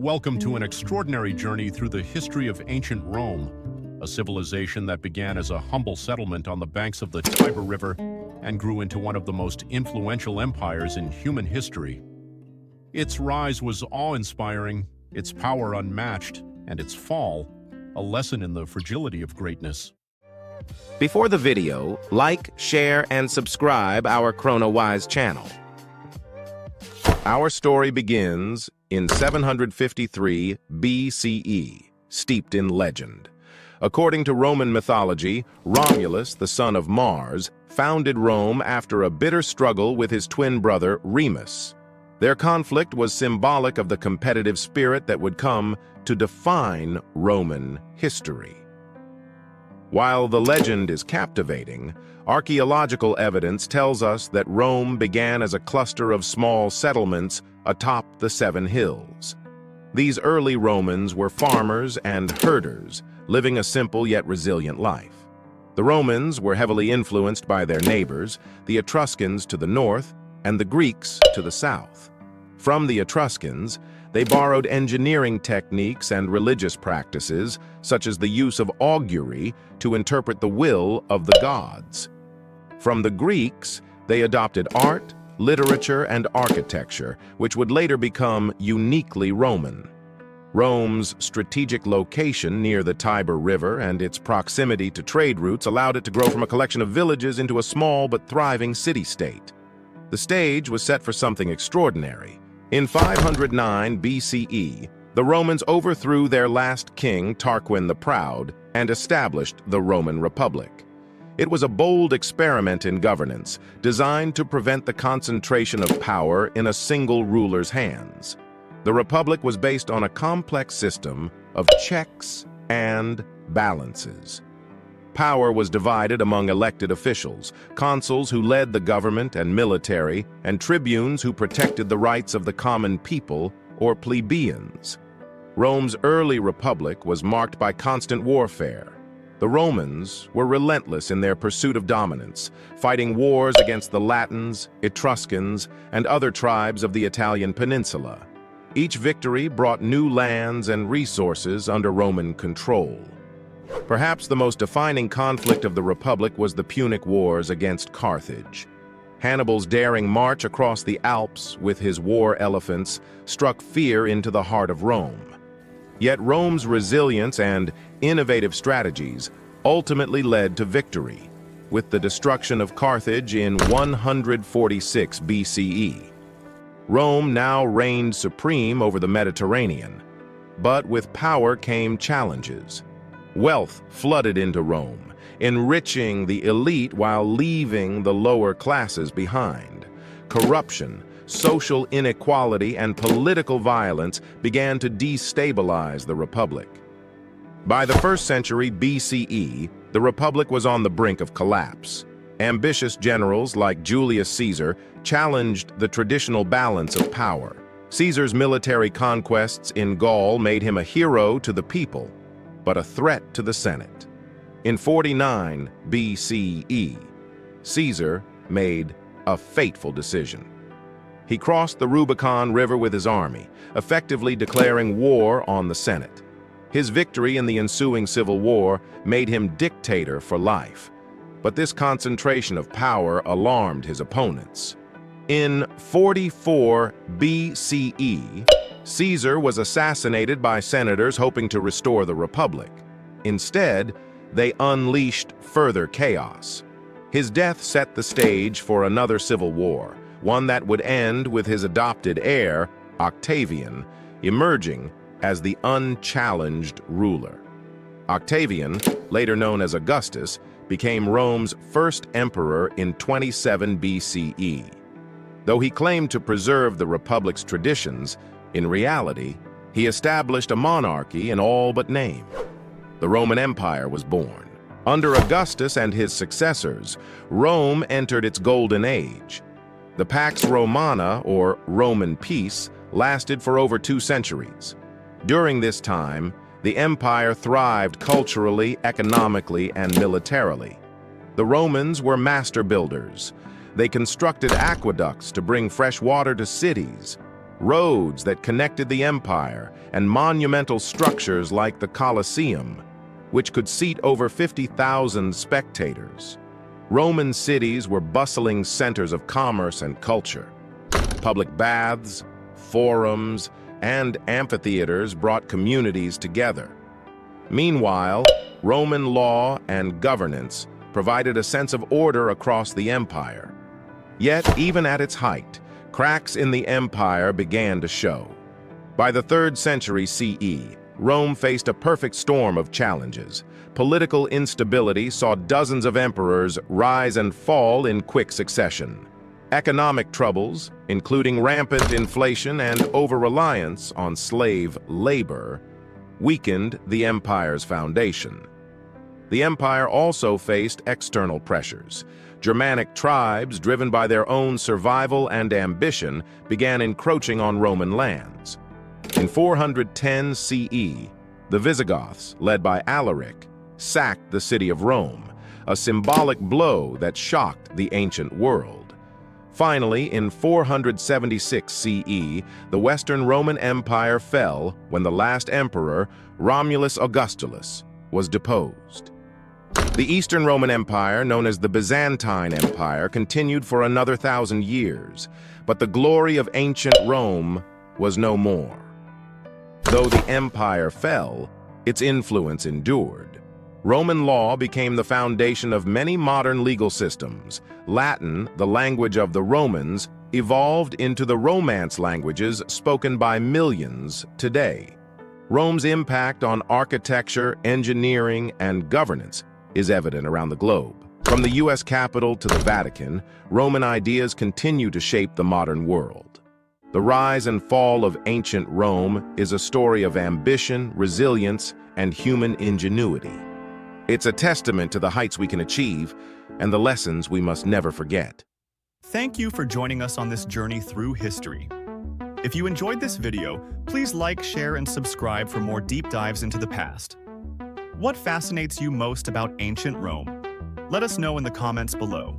Welcome to an extraordinary journey through the history of ancient Rome, a civilization that began as a humble settlement on the banks of the Tiber River and grew into one of the most influential empires in human history. Its rise was awe-inspiring, its power unmatched, and its fall, a lesson in the fragility of greatness. Before the video, like, share, and subscribe our Chrono channel. Our story begins in 753 BCE, steeped in legend. According to Roman mythology, Romulus, the son of Mars, founded Rome after a bitter struggle with his twin brother Remus. Their conflict was symbolic of the competitive spirit that would come to define Roman history. While the legend is captivating, archaeological evidence tells us that Rome began as a cluster of small settlements atop the Seven Hills. These early Romans were farmers and herders, living a simple yet resilient life. The Romans were heavily influenced by their neighbors, the Etruscans to the north and the Greeks to the south. From the Etruscans, they borrowed engineering techniques and religious practices, such as the use of augury, to interpret the will of the gods. From the Greeks, they adopted art, literature, and architecture, which would later become uniquely Roman. Rome's strategic location near the Tiber River and its proximity to trade routes allowed it to grow from a collection of villages into a small but thriving city-state. The stage was set for something extraordinary. In 509 BCE, the Romans overthrew their last king, Tarquin the Proud, and established the Roman Republic. It was a bold experiment in governance, designed to prevent the concentration of power in a single ruler's hands. The Republic was based on a complex system of checks and balances. Power was divided among elected officials, consuls who led the government and military, and tribunes who protected the rights of the common people, or plebeians. Rome's early republic was marked by constant warfare. The Romans were relentless in their pursuit of dominance, fighting wars against the Latins, Etruscans, and other tribes of the Italian peninsula. Each victory brought new lands and resources under Roman control. Perhaps the most defining conflict of the Republic was the Punic Wars against Carthage. Hannibal's daring march across the Alps with his war elephants struck fear into the heart of Rome. Yet Rome's resilience and innovative strategies ultimately led to victory, with the destruction of Carthage in 146 BCE. Rome now reigned supreme over the Mediterranean, but with power came challenges. Wealth flooded into Rome, enriching the elite while leaving the lower classes behind. Corruption, social inequality, and political violence began to destabilize the Republic. By the 1st century BCE, the Republic was on the brink of collapse. Ambitious generals like Julius Caesar challenged the traditional balance of power. Caesar's military conquests in Gaul made him a hero to the people, but a threat to the Senate. In 49 BCE, Caesar made a fateful decision. He crossed the Rubicon River with his army, effectively declaring war on the Senate. His victory in the ensuing civil war made him dictator for life, but this concentration of power alarmed his opponents. In 44 BCE, Caesar was assassinated by senators hoping to restore the Republic. Instead, they unleashed further chaos. His death set the stage for another civil war, one that would end with his adopted heir, Octavian, emerging as the unchallenged ruler. Octavian, later known as Augustus, became Rome's first emperor in 27 BCE. Though he claimed to preserve the Republic's traditions, in reality, he established a monarchy in all but name. The Roman Empire was born. Under Augustus and his successors, Rome entered its golden age. The Pax Romana, or Roman peace, lasted for over 2 centuries. During this time, the empire thrived culturally, economically, and militarily. The Romans were master builders. They constructed aqueducts to bring fresh water to cities, roads that connected the empire, and monumental structures like the Colosseum, which could seat over 50,000 spectators. Roman cities were bustling centers of commerce and culture. Public baths, forums, and amphitheaters brought communities together. Meanwhile, Roman law and governance provided a sense of order across the empire. Yet, even at its height, cracks in the empire began to show. By the 3rd century CE, Rome faced a perfect storm of challenges. Political instability saw dozens of emperors rise and fall in quick succession. Economic troubles, including rampant inflation and over-reliance on slave labor, weakened the empire's foundation. The empire also faced external pressures. Germanic tribes, driven by their own survival and ambition, began encroaching on Roman lands. In 410 CE, the Visigoths, led by Alaric, sacked the city of Rome, a symbolic blow that shocked the ancient world. Finally, in 476 CE, the Western Roman Empire fell when the last emperor, Romulus Augustus, was deposed. The Eastern Roman Empire, known as the Byzantine Empire, continued for another 1,000 years, but the glory of ancient Rome was no more. Though the empire fell, its influence endured. Roman law became the foundation of many modern legal systems. Latin, the language of the Romans, evolved into the Romance languages spoken by millions today. Rome's impact on architecture, engineering, and governance is evident around the globe. From the U.S. Capitol to the Vatican, Roman ideas continue to shape the modern world. The rise and fall of ancient Rome is a story of ambition, resilience, and human ingenuity. It's a testament to the heights we can achieve and the lessons we must never forget. Thank you for joining us on this journey through history. If you enjoyed this video, please like, share, and subscribe for more deep dives into the past. What fascinates you most about ancient Rome? Let us know in the comments below.